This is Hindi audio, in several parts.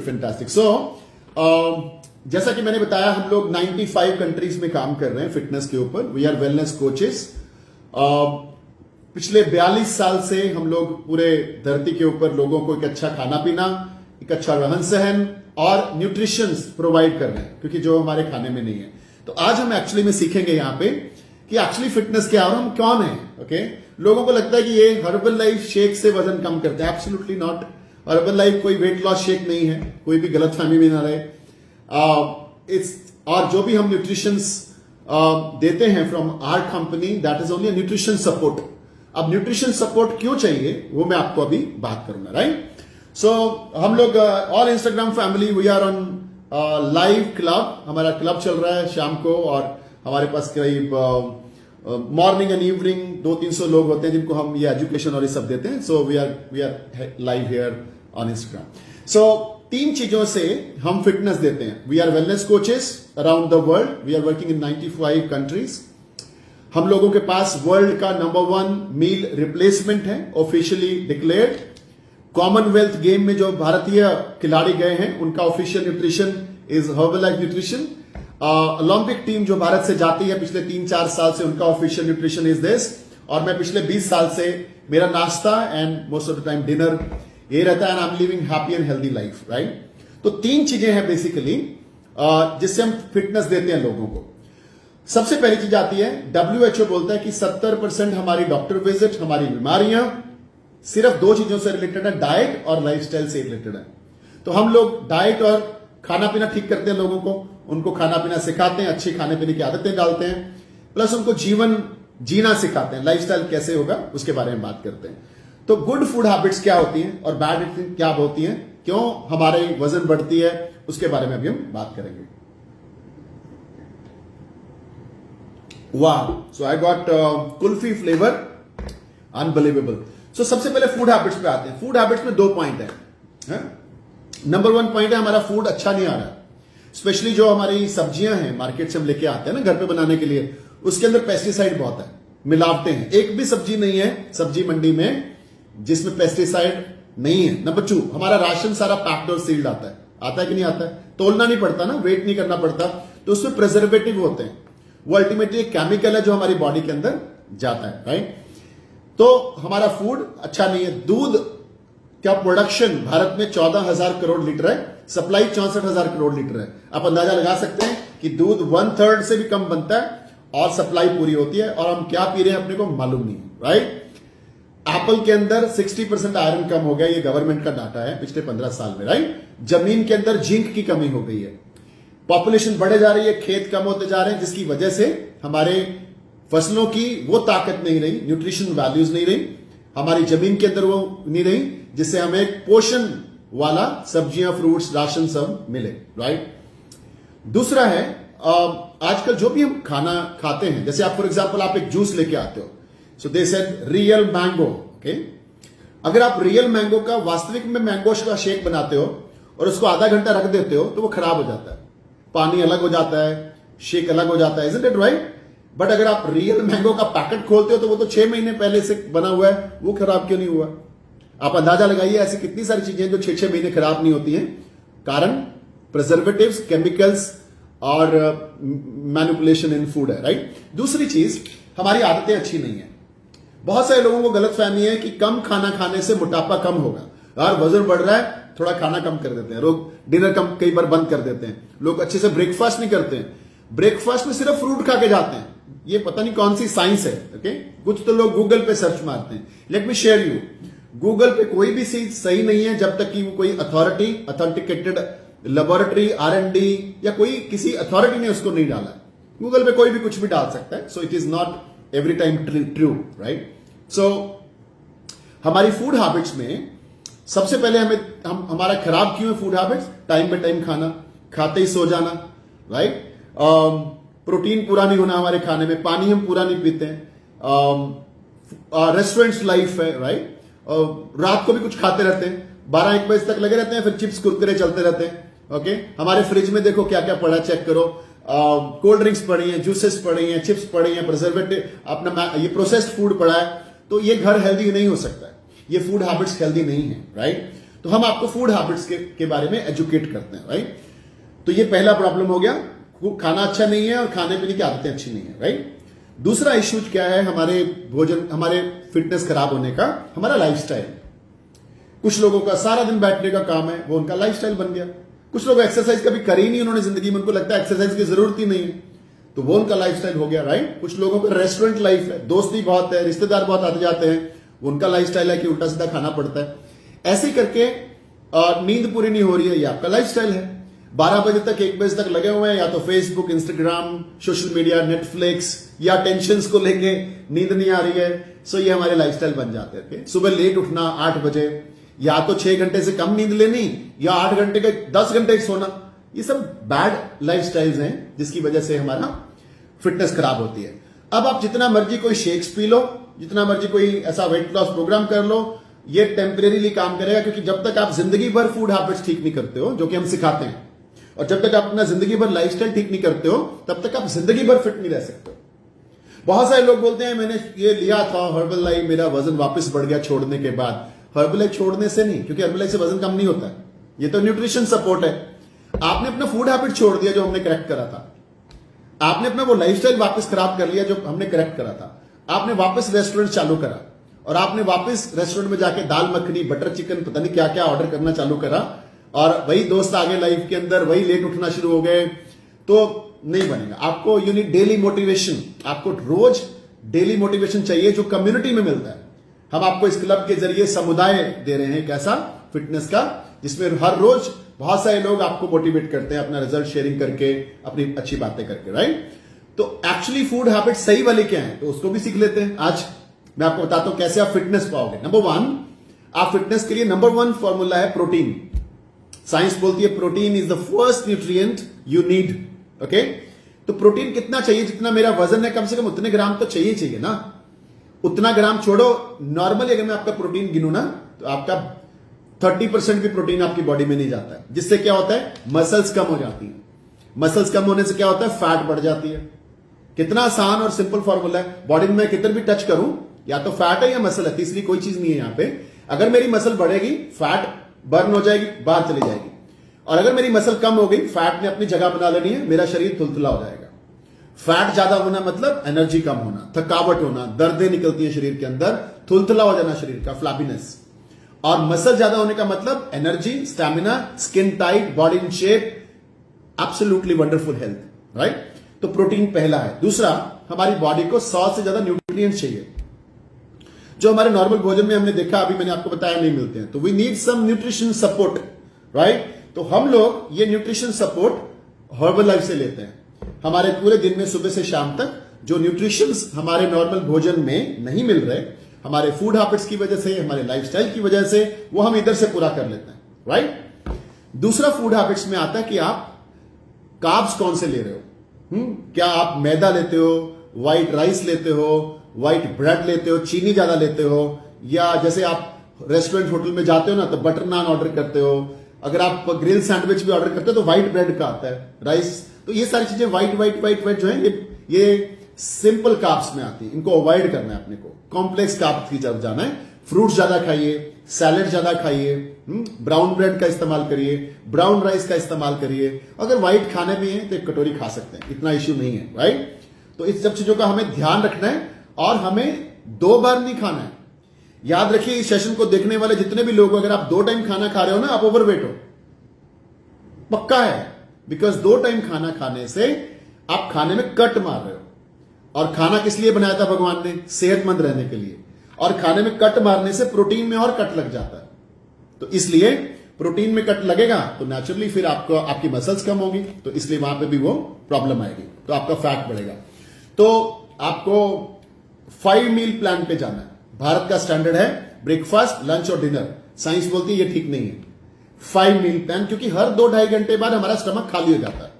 फैंटास्टिक। सो जैसा कि मैंने बताया, हम लोग 95 कंट्रीज में काम कर रहे हैं फिटनेस के ऊपर। We are wellness coaches. पिछले 42 साल से हम लोग पूरे धरती के ऊपर लोगों को एक अच्छा खाना पीना, एक अच्छा रहन सहन और न्यूट्रिशन प्रोवाइड कर रहे हैं, क्योंकि जो हमारे खाने में नहीं है। तो आज हम एक्चुअली में सीखेंगे यहाँ पे कि एक्चुअली फिटनेस क्या है और हम कौन है। ओके, लोगों को लगता है कि ये हर्बल लाइफ शेक से वजन कम करते हैं। Absolutely not. हर्बल लाइफ कोई वेट लॉस शेक नहीं है, कोई भी गलत फहमी में ना रहे। और जो भी हम न्यूट्रिशन देते हैं from our company, that is only nutrition support. अब न्यूट्रिशन सपोर्ट क्यों चाहिए वो मैं आपको अभी बात करूंगा, राइट। सो हम लोग all Instagram family, we are on live club. हमारा क्लब चल रहा है शाम को, और हमारे पास करीब मॉर्निंग एंड इवनिंग 200-300 लोग होते हैं जिनको हम ये एजुकेशन और ये सब देते हैं। So we are live here on Instagram. So 3 चीजों से हम फिटनेस देते हैं। We are wellness coaches around the world. We are working in 95 countries. हम लोगों के पास वर्ल्ड का नंबर 1 मील रिप्लेसमेंट है, ऑफिशियली डिक्लेयर्ड। कॉमनवेल्थ गेम में जो भारतीय खिलाड़ी गए हैं उनका official nutrition is Herbalife nutrition. Olympic team जो भारत से जाती है पिछले 3-4 साल से, उनका ऑफिशियल न्यूट्रिशन इज दिस। और मैं पिछले 20 साल से मेरा नाश्ता and most of the time dinner ये रहता है, and I am living happy and healthy life, right. तो 3 चीजें हैं बेसिकली जिससे हम फिटनेस देते हैं लोगों को। सबसे पहली चीज आती है, WHO बोलता है कि 70% हमारी डॉक्टर विजिट, हमारी बीमारियां सिर्फ 2 चीजों से रिलेटेड है, डाइट और लाइफस्टाइल से रिलेटेड है। तो हम लोग डाइट और खाना पीना ठीक करते हैं लोगों को, उनको खाना पीना सिखाते हैं, अच्छी खाने पीने की आदतें डालते हैं, प्लस उनको जीवन जीना सिखाते हैं। लाइफस्टाइल कैसे होगा उसके बारे में बात करते हैं। तो गुड फूड हैबिट्स क्या होती हैं और बैड हैबिट्स क्या होती हैं, क्यों हमारे वजन बढ़ती है, उसके बारे में अभी हम बात करेंगे। वाह, so I got kulfi flavour, unbelievable. So सबसे पहले फूड हैबिट्स पे आते हैं। फूड हैबिट्स में 2 पॉइंट है। नंबर 1 पॉइंट है, हमारा फूड अच्छा नहीं आ रहा। स्पेशली जो हमारी सब्जियां हैं मार्केट से हम लेके आते हैं ना घर पे बनाने के लिए, उसके अंदर पेस्टिसाइड बहुत है, मिलावटें हैं। एक भी सब्जी नहीं है सब्जी मंडी में जिसमें पेस्टिसाइड नहीं है। नंबर 2, हमारा राशन सारा पैक्ड और सील्ड आता है कि नहीं आता है। तोलना नहीं पड़ता ना, वेट नहीं करना पड़ता, तो उसमें प्रिजर्वेटिव होते हैं। वो अल्टीमेटली एक केमिकल है जो हमारी बॉडी के अंदर जाता है, राइट। तो हमारा फूड अच्छा नहीं है। दूध का प्रोडक्शन भारत में 14,000 करोड़ लीटर है, सप्लाई 64,000 करोड़ लीटर है। आप अंदाजा लगा सकते हैं कि दूध 1/3 से भी कम बनता है और सप्लाई पूरी होती है, और हम क्या पी रहे हैं अपने को मालूम नहीं, राइट। एप्पल के अंदर 60% आयरन कम हो गया, ये गवर्नमेंट का डाटा है पिछले 15 साल में, राइट। जमीन के अंदर जिंक की कमी हो गई है, पॉपुलेशन बढ़े जा रही है, खेत कम होते जा रहे हैं, जिसकी वजह से हमारे फसलों की वो ताकत नहीं रही, न्यूट्रिशन वैल्यूज नहीं रही, हमारी जमीन के अंदर वो नहीं रही, जिससे हमें एक पोषण वाला सब्जियां, फ्रूट्स, राशन सब मिले, राइट। दूसरा है, आजकल जो भी हम खाना खाते हैं, जैसे आप फॉर एग्जांपल आप एक जूस लेके आते हो, so they said real mango, okay. अगर आप रियल मैंगो का, वास्तविक में मैंगो का शेक बनाते हो और उसको आधा घंटा रख देते हो तो वो खराब हो जाता है, पानी अलग हो जाता है, शेक अलग हो जाता है, इजंट इट राइट। बट अगर आप रियल मैंगो का पैकेट खोलते हो तो वो तो 6 महीने पहले से बना हुआ है, वो खराब क्यों नहीं हुआ। आप अंदाजा लगाइए, ऐसी कितनी सारी चीजें जो 6-6 महीने खराब नहीं होती हैं, कारण प्रिजर्वेटिव्स, केमिकल्स और मैनिपुलेशन इन फूड है, राइट। दूसरी चीज, हमारी आदतें अच्छी नहीं है। बहुत सारे लोगों को गलत फहमी है कि कम खाना खाने से मोटापा कम होगा। यार वजन बढ़ रहा है, थोड़ा खाना कम कर देते हैं लोग, डिनर कम कई बार बंद कर देते हैं लोग, अच्छे से ब्रेकफास्ट नहीं करते हैं, ब्रेकफास्ट में सिर्फ फ्रूट खा के जाते हैं। ये पता नहीं कौन सी साइंस है, ओके। कुछ तो लोग गूगल पे सर्च मारते हैं। Let me share you, Google पे कोई भी चीज सही नहीं है जब तक कि वो कोई अथॉरिटी, अथेंटिकेटेड लेबोरेटरी, R&D या कोई किसी अथॉरिटी ने उसको नहीं डाला। गूगल पे कोई भी कुछ भी डाल सकता है, so it is not every time true, right. So हमारी फूड हैबिट्स में सबसे पहले हमारा खराब क्यों है फूड हैबिट्स, टाइम पे टाइम खाना, खाते ही सो जाना, राइट। प्रोटीन पूरा नहीं होना हमारे खाने में, पानी हम पूरा नहीं पीते हैं, रेस्टोरेंट्स लाइफ है, राइट। रात को भी कुछ खाते रहते हैं, 12-1 बजे तक लगे रहते हैं, फिर चिप्स कुरकुरे चलते रहते हैं, ओके। हमारे फ्रिज में देखो क्या क्या पड़ा, चेक करो, कोल्ड ड्रिंक्स पड़ी हैं, जूसेस पड़ी हैं, चिप्स पड़ी हैं, प्रिजर्वेटिव, अपना ये प्रोसेस्ड फूड पड़ा है। तो ये घर हेल्दी नहीं हो सकता है, ये फूड हैबिट्स हेल्दी नहीं है, राइट। तो हम आपको फूड हैबिट्स के बारे में एजुकेट करते हैं, राइट। तो ये पहला प्रॉब्लम हो गया, खाना अच्छा नहीं है और खाने पीने की आदतें अच्छी नहीं है, राइट। दूसरा इश्यू क्या है हमारे भोजन, हमारे फिटनेस खराब होने का, हमारा लाइफस्टाइल। कुछ लोगों का सारा दिन बैठने का काम है, वो उनका लाइफस्टाइल बन गया। कुछ लोग एक्सरसाइज कभी करी ही नहीं उन्होंने जिंदगी में, उनको लगता है एक्सरसाइज की जरूरत ही नहीं है, तो वो उनका लाइफस्टाइल हो गया, राइट। कुछ लोगों का रेस्टोरेंट लाइफ है, दोस्ती बहुत है, रिश्तेदार बहुत आते जाते हैं, वो उनका लाइफस्टाइल है कि उल्टा सीधा खाना पड़ता है। ऐसे ही करके नींद पूरी नहीं हो रही है, ये आपका लाइफस्टाइल है। 12 बजे तक 1 बजे तक लगे हुए हैं, या तो Facebook, Instagram, social media, Netflix, या टेंशन्स को लेके नींद नहीं आ रही है, सो ये हमारे लाइफस्टाइल बन जाते हैं। सुबह लेट उठना 8 बजे, या तो 6 घंटे से कम नींद लेनी, या 8 घंटे के 10 घंटे सोना, ये सब बैड लाइफस्टाइल्स हैं जिसकी वजह से हमारा फिटनेस खराब होती है। अब आप जितना मर्जी कोई शेक्स पी लो, जितना मर्जी कोई ऐसा वेट लॉस प्रोग्राम कर लो, ये टेम्परेरीली काम करेगा, क्योंकि जब तक आप जिंदगी भर फूड हैबिट्स ठीक नहीं करते हो, जो कि हम सिखाते हैं, और जब तक आप अपना जिंदगी भर लाइफस्टाइल ठीक नहीं करते हो, तब तक आप जिंदगी भर फिट नहीं रह सकते हो। बहुत सारे लोग बोलते हैं मैंने ये लिया था हर्बल लाइफ, मेरा वजन वापस बढ़ गया छोड़ने के बाद। हर्बल लाइफ छोड़ने से नहीं, क्योंकि हर्बल लाइफ से वजन कम नहीं होता है, ये तो न्यूट्रिशन सपोर्ट है। आपने अपना फूड हैबिट छोड़ दिया जो हमने करेक्ट करा था, आपने अपना वो लाइफस्टाइल वापस खराब कर लिया जो हमने करेक्ट करा था, आपने वापस रेस्टोरेंट चालू करा, और आपने वापस रेस्टोरेंट में जाके दाल मखनी, बटर चिकन, पता नहीं क्या क्या ऑर्डर करना चालू करा, और वही दोस्त आगे लाइफ के अंदर, वही लेट उठना शुरू हो गए, तो नहीं बनेगा। आपको यू नीड डेली मोटिवेशन, आपको रोज डेली मोटिवेशन चाहिए जो कम्युनिटी में मिलता है। हम आपको इस क्लब के जरिए समुदाय दे रहे हैं, कैसा, फिटनेस का, जिसमें हर रोज बहुत सारे लोग आपको मोटिवेट करते हैं अपना रिजल्ट शेयरिंग करके, अपनी अच्छी बातें करके, राइट। तो एक्चुअली फूड हैबिट सही वाले क्या है, तो उसको भी सीख लेते हैं। आज मैं आपको बताता हूं कैसे आप फिटनेस पाओगे। नंबर 1, आप फिटनेस के लिए नंबर 1 फॉर्मूला है प्रोटीन। साइंस बोलती है protein is the first nutrient you need, okay. तो प्रोटीन कितना चाहिए, जितना मेरा वजन है कम से कम उतने ग्राम तो चाहिए ना। उतना ग्राम छोड़ो, नॉर्मली अगर मैं आपका प्रोटीन गिनूं ना, तो आपका 30% भी प्रोटीन आपकी बॉडी में नहीं जाता है, जिससे क्या होता है, मसल्स कम हो जाती है। मसल्स कम होने से क्या होता है, फैट बढ़ जाती है। कितना आसान और सिंपल फॉर्मूला है। बॉडी में मैं कितना भी टच करूं, या तो फैट है या मसल है, तीसरी कोई चीज नहीं है यहां पे। अगर मेरी मसल बढ़ेगी, फैट बर्न हो जाएगी, बाहर चली जाएगी, और अगर मेरी मसल कम हो गई, फैट ने अपनी जगह बना लेनी है, मेरा शरीर थुलथुला हो जाएगा। फैट ज्यादा होना मतलब एनर्जी कम होना, थकावट होना, दर्दें निकलती है शरीर के अंदर, थुलथुला हो जाना शरीर का, फ्लैबीनेस। और मसल ज्यादा होने का मतलब energy, stamina, skin tight, body in shape, absolutely wonderful health, right. तो प्रोटीन पहला है। दूसरा, हमारी बॉडी को 100 से ज्यादा न्यूट्रिएंट्स चाहिए, जो हमारे नॉर्मल भोजन में हमने देखा, अभी मैंने आपको बताया, नहीं मिलते हैं। तो we need some nutrition support, right. तो हम लोग ये न्यूट्रिशन सपोर्ट हर्बल लाइफ से लेते हैं। हमारे पूरे दिन में सुबह से शाम तक जो न्यूट्रिशंस हमारे नॉर्मल भोजन में नहीं मिल रहे, हमारे फूड हैबिट्स की वजह से, हमारे लाइफस्टाइल की वजह से, वो हम इधर से पूरा कर लेते हैं, राइट। दूसरा फूड हैबिट्स में आता है कि आप कार्ब्स कौन से ले रहे हो। क्या आप मैदा लेते हो, व्हाइट राइस लेते हो, व्हाइट ब्रेड लेते हो, चीनी ज्यादा लेते हो, या जैसे आप रेस्टोरेंट होटल में जाते हो ना, तो बटर नान ऑर्डर करते हो। अगर आप ग्रिल सैंडविच भी ऑर्डर करते हो तो व्हाइट ब्रेड का आता है, राइस। तो ये सारी चीजें व्हाइट जो है, ये सिंपल कार्ब्स में आती है, इनको अवॉइड करना है अपने को। कॉम्प्लेक्स कार्ब्स की तरफ जाना है। फ्रूट्स ज्यादा खाइए, सैलेड ज्यादा खाइए, ब्राउन ब्रेड का इस्तेमाल करिए, ब्राउन राइस का इस्तेमाल करिए। अगर व्हाइट खाने में है तो एक कटोरी खा सकते हैं, इतना इश्यू नहीं है, राइट। तो इस सब चीजों का हमें ध्यान रखना है, और हमें 2 बार नहीं खाना है। याद रखिए, इस सेशन को देखने वाले जितने भी लोग, अगर आप 2 टाइम खाना खा रहे हो ना, आप ओवरवेट हो, पक्का है। बिकॉज 2 टाइम खाना खाने से आप खाने में कट मार रहे हो, और खाना किस लिए बनाया था भगवान ने, सेहतमंद रहने के लिए। और खाने में कट मारने से प्रोटीन में और कट लग जाता है, तो इसलिए प्रोटीन में कट लगेगा तो नेचुरली फिर आपको आपकी मसल्स कम होगी, तो इसलिए वहां पे भी वो प्रॉब्लम आएगी, तो आपका फैट बढ़ेगा। तो आपको 5 मील प्लान पे जाना है। भारत का स्टैंडर्ड है ब्रेकफास्ट, लंच और डिनर। साइंस बोलती है ये ठीक नहीं है, 5 मील प्लान, क्योंकि हर 2-2.5 घंटे बाद हमारा स्टमक खाली हो जाता है।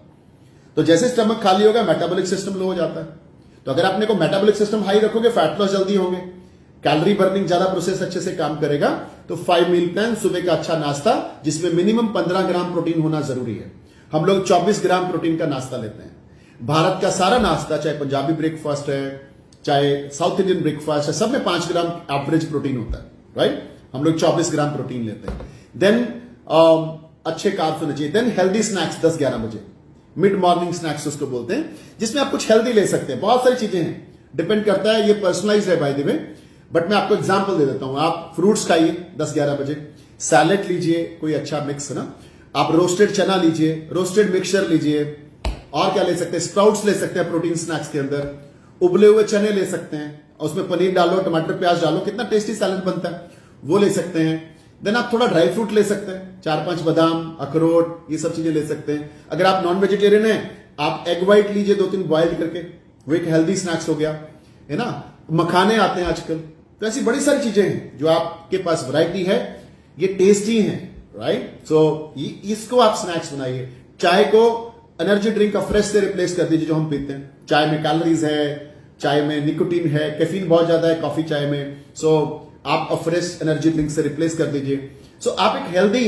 तो जैसे स्टमक खाली होगा, मेटाबॉलिक सिस्टम लो हो जाता है। तो अगर आपने को मेटाबॉलिक सिस्टम हाई रखोगे, फैट लॉस जल्दी होंगे, कैलोरी बर्निंग ज्यादा प्रोसेस अच्छे से काम करेगा। तो 5 मील प्लान, सुबह का अच्छा नाश्ता जिसमें मिनिमम 15 ग्राम प्रोटीन होना जरूरी है। हम लोग 24 ग्राम प्रोटीन का नाश्ता लेते हैं। भारत का सारा नाश्ता, चाहे पंजाबी ब्रेकफास्ट है, चाहे साउथ इंडियन ब्रेकफास्ट है, सब में 5 ग्राम एवरेज प्रोटीन होता है, राइट। हम लोग 24 ग्राम प्रोटीन लेते हैं। देन अच्छे कार्ब्स होने चाहिए, देन हेल्दी स्नैक्स 10-11 बजे, मिड मॉर्निंग स्नैक्स उसको बोलते हैं, जिसमें आप कुछ हेल्दी ले सकते हैं। बहुत सारी चीजें हैं, डिपेंड करता है, ये पर्सनलाइज है बाय द वे, बट मैं आपको एग्जांपल दे देता हूं। आप फ्रूट्स खाइए 10-11 बजे, सैलेड लीजिए कोई अच्छा मिक्स है ना, आप रोस्टेड चना लीजिए, रोस्टेड मिक्सचर लीजिए, और क्या ले सकते हैं, स्प्राउट्स ले सकते हैं प्रोटीन स्नैक्स के अंदर, उबले हुए चने ले सकते हैं, उसमें पनीर डालो, टमाटर प्याज डालो, कितना टेस्टी सैलेड बनता है, वो ले सकते हैं। देन आप थोड़ा ड्राई फ्रूट ले सकते हैं, 4-5 बादाम, अखरोट, ये सब चीजें ले सकते हैं। अगर आप नॉन वेजिटेरियन हैं, आप एग व्हाइट लीजिए 2-3 बॉइल करके, वो एक हेल्दी स्नैक्स हो गया, है ना। मखाने आते हैं आजकल, तो ऐसी बड़ी सारी चीजें हैं जो आपके पास वैरायटी है, ये टेस्टी है, राइट। सो इसको आप स्नैक्स बनाइए। चाय को एनर्जी ड्रिंक का फ्रेश से रिप्लेस कर दीजिए जो हम पीते हैं। चाय में कैलोरीज है, चाय में निकोटीन है, कैफीन बहुत ज्यादा है कॉफी चाय में, सो आप फ्रेश एनर्जी ड्रिंक से रिप्लेस कर दीजिए। सो आप एक हेल्दी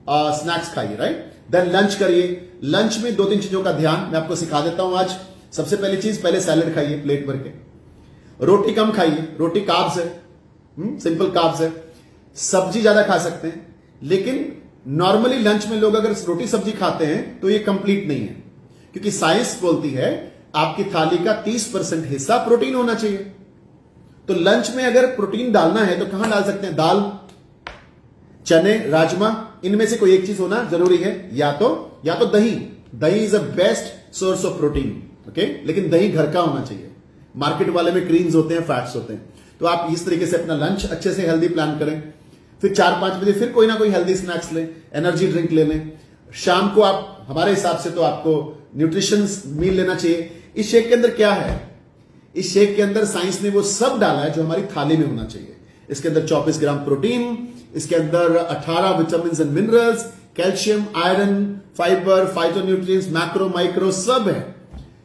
स्नैक्स खाइए, राइट। देन लंच करिए। लंच में 2-3 चीजों का ध्यान मैं आपको सिखा देता हूं आज। सबसे पहली चीज, पहले सैलेड खाइए प्लेट भर के, रोटी कम खाइए, रोटी कार्ब्स है, सिंपल कार्ब्स है। सब्जी ज्यादा खा सकते हैं, लेकिन नॉर्मली लंच में लोग अगर रोटी सब्जी खाते हैं तो ये कंप्लीट नहीं है, क्योंकि साइंस बोलती है आपकी थाली का 30% हिस्सा प्रोटीन होना चाहिए। तो लंच में अगर प्रोटीन डालना है तो कहां डाल सकते हैं, दाल, चने, राजमा, इनमें से कोई एक चीज होना जरूरी है, या तो दही। दही is a best source of protein, okay, लेकिन दही घर का होना चाहिए। मार्केट वाले में क्रीम्स होते हैं, फैट्स होते हैं। तो आप इस तरीके से अपना लंच अच्छे से हेल्दी प्लान करें। फिर 4-5 बजे फिर कोई ना कोई हेल्दी स्नैक्स लें, एनर्जी ड्रिंक ले लें। शाम को आप, हमारे हिसाब से तो आपको न्यूट्रिशंस मील लेना चाहिए। इस शेक के अंदर क्या है, इस शेक के अंदर साइंस ने वो सब डाला है जो हमारी थाली में होना चाहिए। इसके अंदर 24 ग्राम प्रोटीन, इसके अंदर 18 vitamin and minerals, calcium, iron, fibre, phytonutrients, macro, micro, सब है।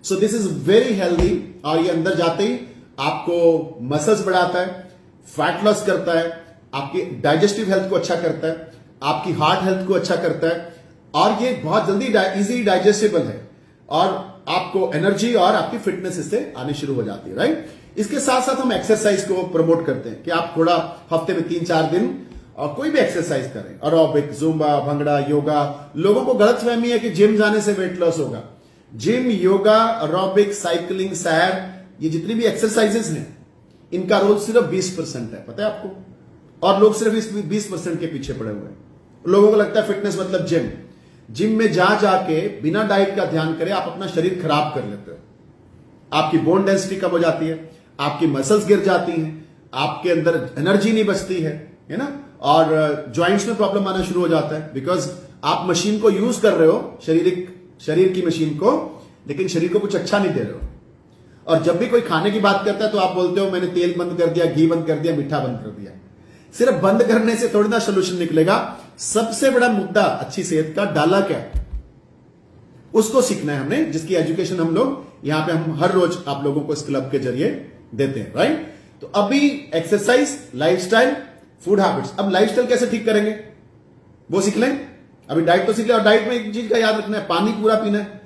So this is very healthy. और ये अंदर जाते ही आपको मसल्स बढ़ाता है, फैट लॉस करता है, आपकी डाइजेस्टिव हेल्थ को अच्छा करता है, आपकी हार्ट हेल्थ को अच्छा करता है, और ये बहुत जल्दी इजी डाइजेस्टेबल है, और आपको एनर्जी और आपकी फिटनेस इससे आने शुरू हो जाती है, राइट। इसके साथ साथ हम एक्सरसाइज को प्रमोट करते हैं कि आप थोड़ा हफ्ते में 3-4 दिन और कोई भी एक्सरसाइज करें, एरोबिक, जुम्बा, भंगड़ा, योगा। लोगों को गलतफहमी है कि जिम जाने से वेट लॉस होगा। जिम, योगा, एरोबिक, साइकिलिंग, सैर, ये जितनी भी एक्सरसाइजेस हैं, इनका रोल सिर्फ 20% है, पता है आपको। और लोग सिर्फ इस 20% के पीछे पड़े हुए हैं। लोगों को लगता है फिटनेस मतलब जिम। जिम में जाके बिना डाइट का ध्यान करें, आप अपना शरीर खराब कर लेते हो। आपकी बोन डेंसिटी कम हो जाती है, आपकी मसल्स गिर जाती हैं, आपके अंदर एनर्जी नहीं बचती है ना, और जॉइंट्स में प्रॉब्लम आना शुरू हो जाता है, बिकॉज आप मशीन को यूज कर रहे हो, शरीर की मशीन को, लेकिन शरीर को कुछ अच्छा नहीं दे रहे हो। और जब भी कोई खाने की बात करता है तो आप बोलते हो मैंने तेल बंद कर दिया, घी बंद कर दिया, मीठा बंद कर दिया। सिर्फ बंद करने से थोड़ी ना सोल्यूशन निकलेगा। सबसे बड़ा मुद्दा अच्छी सेहत का डाला क्या है, उसको सीखना है हमने, जिसकी एजुकेशन हम लोग यहां पे हम हर रोज आप लोगों को इस क्लब के जरिए देते हैं, राइट। तो अभी एक्सरसाइज, लाइफस्टाइल, फूड हैबिट्स। अब लाइफस्टाइल कैसे ठीक करेंगे वो सीख लें। अभी डाइट तो सीख लें, और डाइट में एक चीज का याद रखना है, पानी पूरा पीना है।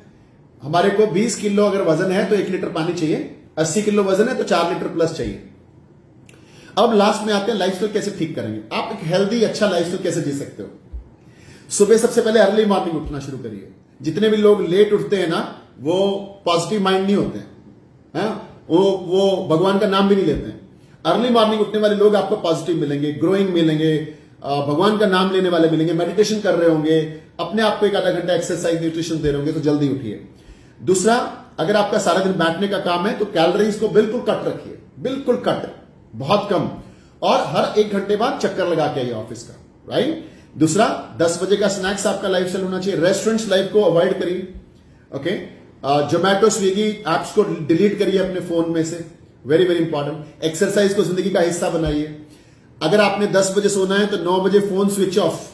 हमारे को 20 किलो अगर वजन है तो 1 लीटर पानी चाहिए, 80 किलो वजन है तो 4 लीटर प्लस चाहिए। अब लास्ट में आते हैं लाइफस्टाइल कैसे ठीक करेंगे। आप एक हेल्दी अच्छा लाइफस्टाइल कैसे जी सकते हो। सुबह सबसे पहले अर्ली मॉर्निंग उठना शुरू करिए। जितने भी लोग लेट उठते हैं ना, वो पॉजिटिव माइंड नहीं होते हैं, वो भगवान का नाम भी नहीं लेते हैं। अर्ली मॉर्निंग उठने वाले लोग आपको पॉजिटिव मिलेंगे, ग्रोइंग मिलेंगे, भगवान का नाम लेने वाले मिलेंगे, मेडिटेशन कर रहे होंगे, अपने आप को 1 आधा घंटा एक्सरसाइज, न्यूट्रिशन दे रहे होंगे, तो जल्दी उठिए। दूसरा, अगर आपका सारा दिन बैठने का काम है तो कैलोरीज को बिल्कुल कट रखिए, बिल्कुल कट, बहुत कम, और हर 1 घंटे बाद चक्कर लगा के आइए ऑफिस का, राइट। दूसरा, 10 बजे का स्नैक्स आपका लाइफस्टाइल होना चाहिए। रेस्टोरेंट्स लाइफ को अवॉइड करिए, ओके। जोमैटो, स्विगी एप्स को डिलीट करिए अपने फोन में से, वेरी वेरी इंपॉर्टेंट। एक्सरसाइज को जिंदगी का हिस्सा बनाइए। अगर आपने 10 बजे सोना है तो 9 बजे फोन स्विच ऑफ,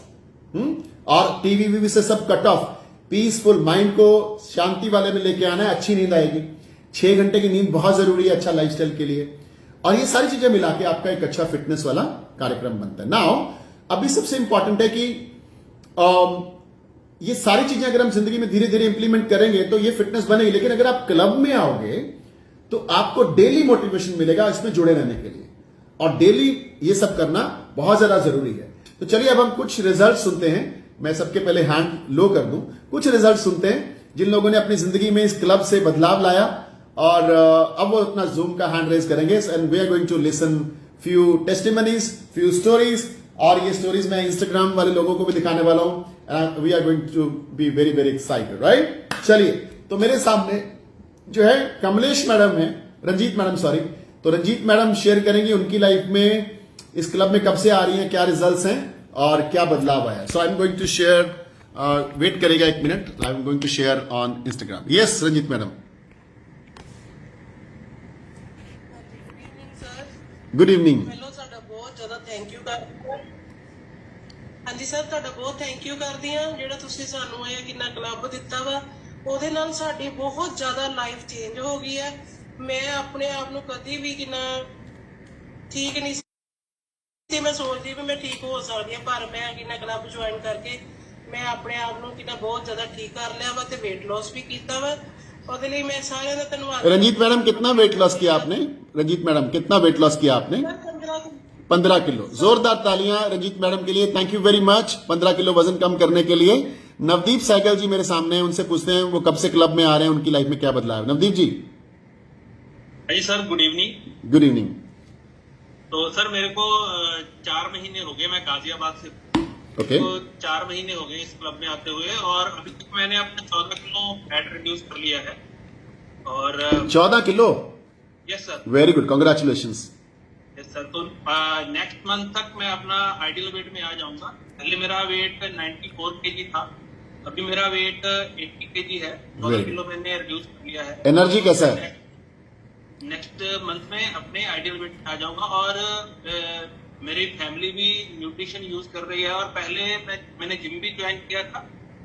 और टीवी वीवी से सब कट ऑफ। पीसफुल माइंड को शांति वाले में लेके आना है, अच्छी नींद आएगी। 6 घंटे की नींद बहुत जरूरी है अच्छा लाइफस्टाइल के लिए। और ये सारी चीजें मिला के आपका एक अच्छा फिटनेस वाला कार्यक्रम बनता है। नाउ अभी सबसे इंपॉर्टेंट है कि ये सारी चीजें अगर हम जिंदगी में धीरे धीरे इंप्लीमेंट करेंगे तो ये फिटनेस बनेगी। लेकिन अगर आप क्लब में आओगे तो आपको डेली मोटिवेशन मिलेगा इसमें जुड़े रहने के लिए, और डेली ये सब करना बहुत ज्यादा जरूरी है। तो चलिए अब हम कुछ रिजल्ट सुनते हैं। मैं सबके पहले हैंड लो कर दूं, कुछ रिजल्ट सुनते हैं जिन लोगों ने अपनी जिंदगी में इस क्लब से बदलाव लाया, और अब वो अपना जूम का हैंड रेज करेंगे and we are going to listen few testimonies, few stories, और ये स्टोरीज मैं इंस्टाग्राम वाले लोगों को भी दिखाने वाला हूं। We are going to be very very excited, right. चलिए, तो मेरे सामने जो है कमलेश मैडम है, रंजीत मैडम सॉरी। तो रंजीत मैडम शेयर करेंगी उनकी लाइफ में इस क्लब में कब से आ रही हैं, क्या रिजल्ट्स हैं और क्या बदलाव आया। So I am going to share, wait करेगा एक minute, I am going to share on Instagram. Yes Ranjit madam, good evening. ਪਹਿਲਾਂ ਸਾਡਾ ਬਹੁਤ ਜ਼ਿਆਦਾ ਥੈਂਕ ਯੂ ਕਰਦੇ ਹਾਂ। ਹਾਂਜੀ ਸਰ, ਤੁਹਾਡਾ ਬਹੁਤ ਥੈਂਕ ਯੂ ਕਰਦੀ ਆ, ਜਿਹੜਾ ਤੁਸੀਂ ਸਾਨੂੰ ਇਹ ਕਿੰਨਾ ਕਲੱਬ ਦਿੱਤਾ ਵਾ, ਉਹਦੇ ਨਾਲ ਸਾਡੀ ਬਹੁਤ ਜ਼ਿਆਦਾ ਲਾਈਫ ਚੇਂਜ ਹੋ ਗਈ ਹੈ। ਮੈਂ ਆਪਣੇ ਆਪ ਨੂੰ ਕਦੀ ਵੀ ਕਿੰਨਾ ਠੀਕ ਨਹੀਂ ਸੀ, ਮੈਂ ਸੋਚਦੀ ਵੀ ਮੈਂ ਠੀਕ ਹੋ ਸਕਦੀ ਹਾਂ, ਪਰ ਮੈਂ ਕਿੰਨਾ ਕਲੱਬ ਜੁਆਇਨ ਕਰਕੇ ਮੈਂ ਆਪਣੇ ਆਪ ਨੂੰ ਕਿੰਨਾ ਬਹੁਤ ਜ਼ਿਆਦਾ ਠੀਕ ਕਰ ਲਿਆ ਵਾ ਤੇ weight loss ਵੀ ਕੀਤਾ ਵਾ। ਉਹਦੇ ਲਈ ਮੈਂ ਸਾਰਿਆਂ ਦਾ ਧੰਨਵਾਦ। रंजीत मैडम कितना वेट लॉस किया आपने? रंजीत मैडम कितना वेट लॉस किया आपने? 15 किलो। जोरदार तालियां रंजीत मैडम के लिए, thank you very much. 15 kilo वजन कम करने के लिए। नवदीप सहगल जी मेरे सामने हैं, उनसे पूछते हैं वो कब से क्लब में आ रहे हैं, उनकी लाइफ में क्या बदलाव है। नवदीप जी। जी sir, good evening. Good evening. तो सर मेरे को 4 महीने हो गए, मैं गाजियाबाद से ओके। तो 4 महीने हो गए इस क्लब में आते हुए, और अभी तक मैंने अपना 14 किलो फैट रिड्यूस कर लिया है। और 14 kilo? Yes sir. Very good, congratulations. Yes sir. तो नेक्स्ट मंथ तक मैं अपना आइडियल वेट में आ जाऊंगा। पहले मेरा वेट 94 kg था, अभी मेरा वेट 80 kg है। 14 किलो मैंने रिड्यूस कर लिया है। एनर्जी कैसा है? नेक्स्ट मंथ में अपने आइडियल वेट में आ जाऊंगा। और मेरी फैमिली भी न्यूट्रिशन यूज कर रही है, और पहले मैंने जिम भी ज्वाइन किया था,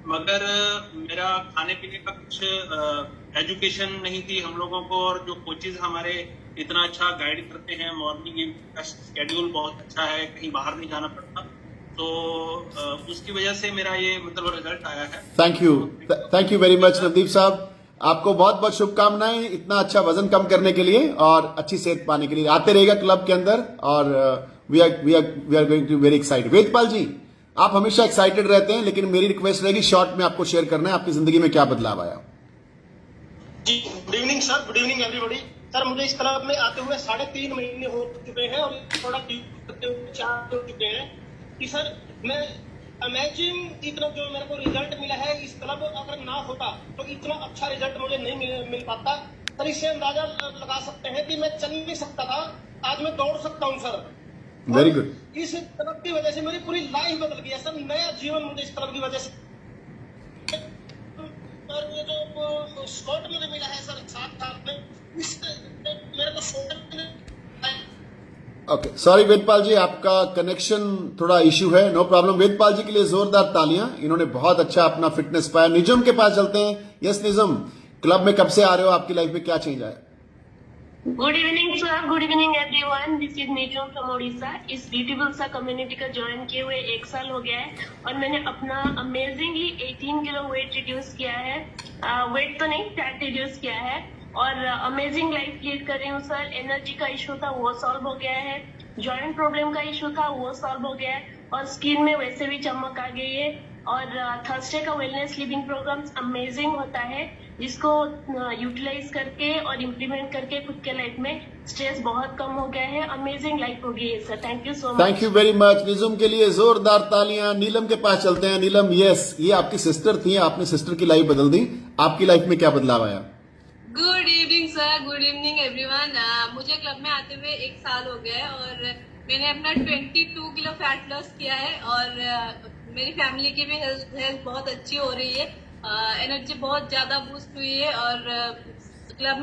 मगर मेरा खाने पीने का कुछ एजुकेशन नहीं थी हम लोगों को, और जो कोचेज हमारे इतना अच्छा गाइड करते हैं, मॉर्निंग का शेड्यूल बहुत अच्छा है, कहीं बाहर नहीं जाना पड़ता, तो उसकी वजह से मेरा ये मतलब रिजल्ट आया है। Thank you very much Navdeep साहब, आपको बहुत बहुत शुभकामनाएं इतना अच्छा वजन कम करने के लिए और अच्छी सेहत पाने के लिए। आते रहेगा क्लब के अंदर, और we are going to very excited. Vedpal ji, आप हमेशा एक्साइटेड रहते हैं, लेकिन मेरी रिक्वेस्ट रहेगी शॉर्ट में आपको शेयर करना है आपकी जिंदगी में क्या बदलाव आया। जी good evening sir, good evening everybody. Sir मुझे इस क्लब में आते हुए 3.5 महीने हो चुके हैं, और प्रोडक्ट यूज करते हुए 4 हो चुके हैं कि सर मैं इमेजिन इतना जो मेरे को रिजल्ट मिला है, इस क्लब अगर ना होता तो इतना अच्छा रिजल्ट मुझे नहीं मिल पाता। सर इससे अंदाजा लगा सकते हैं कि मैं चल नहीं सकता था, आज मैं दौड़ सकता हूँ सर। Very good. इस क्लब की वजह से मेरी पूरी लाइफ बदल गई है सर, नया जीवन मुझे इस क्लब की वजह से। और ये जो स्कॉट मुझे मिला है सर 7 साल में, इससे मेरे को सोचने ओके, सॉरी वेदपाल जी, आपका कनेक्शन थोड़ा इश्यू है, नो प्रॉब्लम। वेदपाल जी के लिए जोरदार तालियां, इन्होंने बहुत अच्छा अपना फिटनेस पाया। निजम के पास चलते हैं। यस निजम, क्लब में कब से आ रहे हो, आपकी लाइफ में क्या चेंज आया? Good evening sir, good evening everyone, this is Nijam from Odisha. इस ब्यूटीफुल सा कम्युनिटी का ज्वाइन किए हुए 1 साल हो गया है, और मैंने अपना अमेजिंगली 18 किलो वेट रिड्यूस किया है। वेट तो नहीं, फैट रिड्यूस किया है, और अमेजिंग लाइफ लीड कर रही हूँ सर। एनर्जी का इशू था वो सॉल्व हो गया है, जॉइंट प्रॉब्लम का इशू था वो सॉल्व हो गया है, और स्किन में वैसे भी चमक आ गई है। और थर्सडे का वेलनेस लिविंग प्रोग्राम अमेजिंग होता है, जिसको यूटिलाइज करके और इम्प्लीमेंट करके खुद के लाइफ में स्ट्रेस बहुत कम हो गया है। अमेजिंग लाइफ हो गई है sir, thank you so much. Thank you very much Nijum के लिए जोरदार तालियां। नीलम के पास चलते हैं। नीलम, यस, ये आपकी सिस्टर थी, आपने सिस्टर की लाइफ बदल दी, आपकी लाइफ में क्या बदलाव आया? Good evening sir, good evening everyone. मुझे क्लब में आते हुए 1 साल हो गया है, और मैंने अपना 22 किलो फैट लॉस किया है, और मेरी फैमिली की भी हेल्थ बहुत अच्छी हो रही है। एनर्जी बहुत ज्यादा बूस्ट हुई है, और क्लब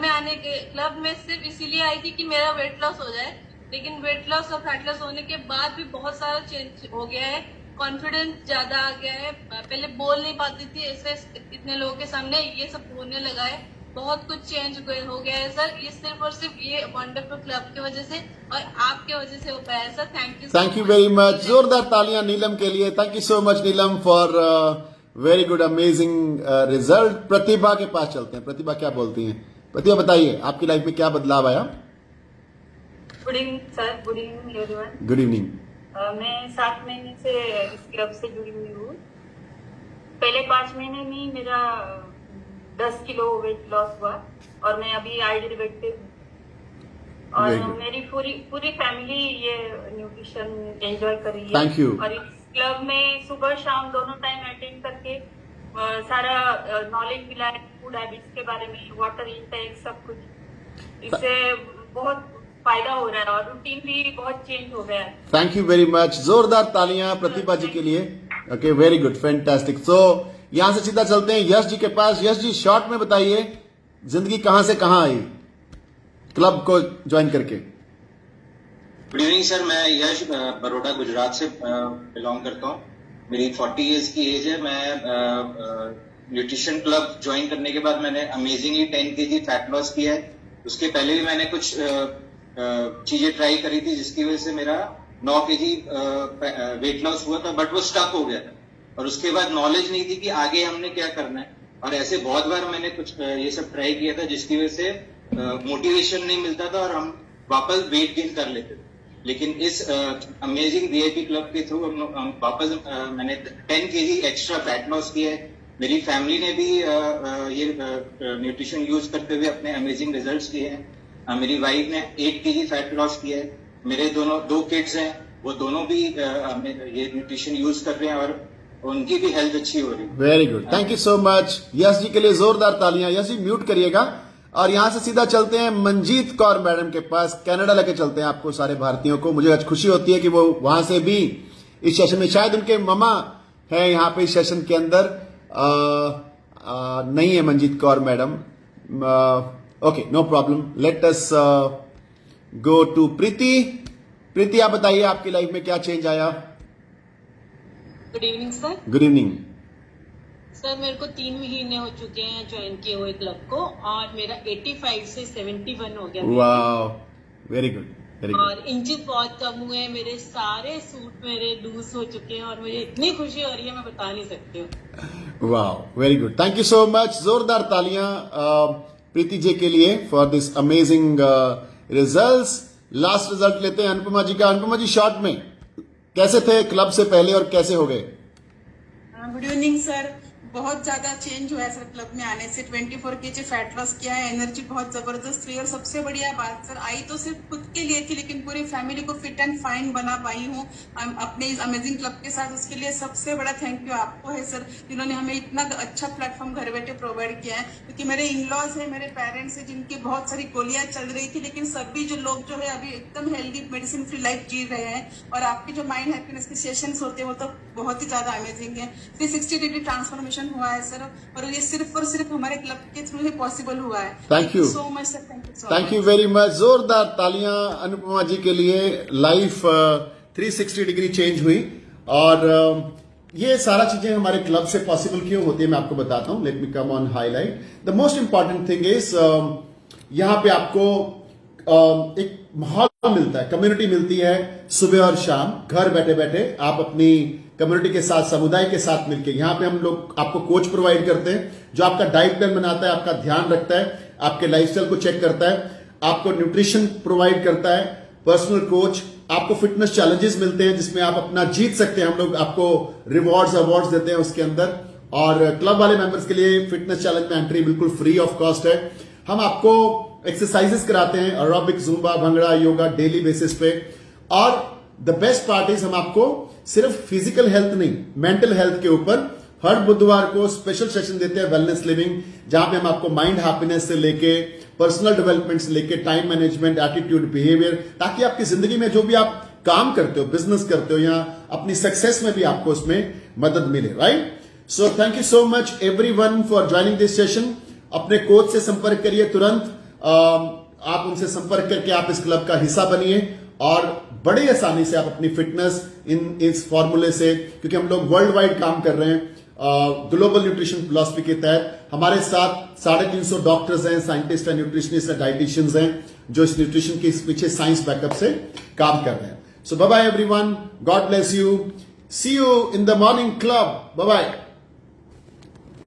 में सिर्फ इसीलिए आई थी कि मेरा वेट लॉस हो जाए, लेकिन वेट लॉस और फैट लॉस होने के बाद भी बहुत सारा चेंज हो गया है। कॉन्फिडेंस ज्यादा आ गया है, पहले बोल नहीं पाती थी ऐसे इतने लोगों के सामने, ये सब होने लगा है। बहुत कुछ चेंज हो गया है सर, ये सिर्फ और सिर्फ ये वंडरफुल क्लब की वजह से और आपके वजह से हो पाया है sir. Thank you very much. जोरदार तालियां नीलम के लिए। Thank you so much Neelam for very good amazing result. Pratibha के पास चलते हैं। प्रतिभा क्या बोलती हैं? प्रतिभा बताइए, आपकी लाइफ में क्या बदलाव आया? Good evening sir, good evening everyone. Good evening. मैं 7 महीने से इस क्लब से जुड़ी हुई हूँ। पहले 5 महीने में ही मेरा 10 किलो वेट लॉस हुआ और मैं अभी आयुर्वेद पे हूँ। और Very good. मेरी पूरी फैमिली ये न्यूट्रिशन एंजॉय कर रही है। Thank you. और इस क्लब में सुबह शाम दोनों टाइम अटेंड करके सारा नॉलेज मिला है फूड हैबिट्स के बारे में, वाटर इंटेक, सब कुछ। इससे बहुत फायदा हो रहा है और रूटीन भी बहुत चेंज हो गया है। थैंक यू वेरी मच, जोरदार तालियां प्रतिभा जी के लिए। Okay, very good, fantastic. So यहां से सीधा चलते हैं यश जी के पास। यश जी, शॉर्ट में बताइए, जिंदगी कहां से कहां आई क्लब को ज्वाइन करके? गुड इवनिंग सर, मैं यश बड़ौदा गुजरात से बिलोंग करता हूँ। मेरी 40 इयर्स की एज है। मैं न्यूट्रिशन क्लब ज्वाइन करने के बाद मैंने अमेजिंगली 10 kg फैट लॉस किया है। उसके पहले भी मैंने कुछ चीजें ट्राई करी थी जिसकी वजह से मेरा 9 kg वेट लॉस हुआ था, बट वो स्टक हो गया था और उसके बाद नॉलेज नहीं थी कि आगे हमने क्या करना है। और ऐसे बहुत बार मैंने कुछ ये सब ट्राई किया था जिसकी वजह से मोटिवेशन नहीं मिलता था और हम वापस वेट गेन कर लेते थे। लेकिन इस अमेजिंग वीआईपी क्लब के थ्रू हम वापस मैंने 10 kg एक्स्ट्रा फैट लॉस किया है। मेरी फैमिली ने भी ये न्यूट्रिशन यूज करते हुए अपने अमेजिंग रिजल्ट्स किए हैं। मेरी वाइफ ने 8 kg फैट लॉस किया है। मेरे दो किड्स हैं, वो दोनों भी ये न्यूट्रिशन यूज कर रहे हैं और उनकी भी हेल्थ अच्छी हो रही है। Very good, thank you so much. Yash ji के लिए जोरदार तालियां। यश जी, म्यूट करिएगा और यहां से सीधा चलते हैं मंजीत कौर मैडम के पास। कनाडा लेके चलते हैं आपको, सारे भारतीयों को। मुझे आज खुशी होती है कि वो वहां से भी इस सेशन में, शायद उनके ममा है यहाँ पे इस सेशन के अंदर। नहीं है Manjeet Kaur madam. Okay, no problem. Let us go to Preeti. Preeti, आप बताइए आपकी लाइफ में क्या चेंज आया? Good evening sir. Good evening sir, मेरे को 3 महीने हो चुके हैं ज्वाइन किए हुए क्लब को और मेरा 85 से 71 हो गया। वाह, वेरी गुड, वेरी गुड। और इंचेस बहुत कम हुए हैं। मेरे सारे सूट मेरे लूज हो चुके हैं और मुझे इतनी खुशी हो रही है मैं बता नहीं सकती हूँ। वाह, very good, thank you so much. जोरदार तालियां प्रीति जी के लिए for this amazing results. Last result लेते हैं अनुपमा जी का। अनुपमा जी, शॉर्ट में कैसे थे क्लब से पहले और कैसे हो गए? Good evening sir. बहुत ज्यादा चेंज हुआ है सर क्लब में आने से। 24 kg फैट लॉस किया है। एनर्जी बहुत जबरदस्त हुई और सबसे बढ़िया बात सर, आई तो सिर्फ खुद के लिए थी लेकिन पूरी फैमिली को फिट एंड फाइन बना पाई हूँ अपने इस अमेजिंग क्लब के साथ। उसके लिए सबसे बड़ा थैंक यू आपको है सर, जिन्होंने हमें इतना अच्छा प्लेटफॉर्म घर बैठे प्रोवाइड किया है। क्योंकि मेरे इन-लॉज है, मेरे पेरेंट्स है, जिनकी बहुत सारी गोलियां चल रही थी, लेकिन सभी जो लोग जो है अभी एकदम हेल्दी मेडिसिन फ्री लाइफ जी रहे हैं। और आपके जो माइंड हैप्पीनेस के सेशंस होते हैं वो तो बहुत ही ज्यादा अमेजिंग है। 360 डिग्री ट्रांसफॉर्मेशन हुआ है सर और ये सिर्फ और सिर्फ हमारे क्लब के थ्रू ही पॉसिबल हुआ है। Thank you so much sir, thank you so much. Thank you very much. जोरदार तालियां अनुपमा जी के लिए। लाइफ 360 डिग्री चेंज हुई और ये सारा चीजें हमारे क्लब से पॉसिबल क्यों होती है मैं आपको बताता हूं। Let me come on highlight the most important thing is यहां पे आपको एक माहौल मिलता है, कम्युनिटी मिलती है सुबह और शाम। घर बैठे बैठे आप अपनी कम्युनिटी के साथ, समुदाय के साथ मिलकर, यहाँ पे हम लोग आपको कोच प्रोवाइड करते हैं जो आपका डाइट प्लान बनाता है, आपका ध्यान रखता है, आपके लाइफस्टाइल को चेक करता है, आपको न्यूट्रिशन प्रोवाइड करता है, पर्सनल कोच, आपको फिटनेस चैलेंजेस मिलते हैं जिसमें आप अपना जीत सकते हैं। हम लोग आपको रिवॉर्ड्स अवार्ड्स देते हैं उसके अंदर। और क्लब वाले मेंबर्स के लिए फिटनेस चैलेंज में एंट्री बिल्कुल फ्री ऑफ कॉस्ट है। हम आपको एक्सरसाइजेस कराते हैं, aerobic, Zumba, bhangra, yoga daily basis पे। और द बेस्ट पार्ट इज हम आपको सिर्फ फिजिकल हेल्थ नहीं, मेंटल हेल्थ के ऊपर हर बुधवार को स्पेशल सेशन देते हैं, वेलनेस लिविंग, जहां पे हम आपको माइंड हैप्पीनेस से लेके पर्सनल डेवलपमेंट से लेके टाइम मैनेजमेंट, एटीट्यूड, बिहेवियर, ताकि आपकी जिंदगी में जो भी आप काम करते हो, बिजनेस करते हो या अपनी सक्सेस में भी आपको उसमें मदद मिले। Right? So thank you so much everyone for joining this session. अपने कोच से संपर्क करिए तुरंत। आप उनसे संपर्क करके आप इस क्लब का हिस्सा बनिए और बड़ी आसानी से आप अपनी फिटनेस इस फॉर्मूले से, क्योंकि हम लोग वर्ल्ड वाइड काम कर रहे हैं ग्लोबल न्यूट्रिशन फिलॉसफी के तहत। हमारे साथ 350 डॉक्टर्स हैं, साइंटिस्ट हैं, न्यूट्रिशनिस्ट हैं, डाइटिशियंस हैं जो इस न्यूट्रिशन के पीछे साइंस बैकअप से काम कर रहे हैं। So bye bye everyone, God bless you, see you in the morning club, bye bye.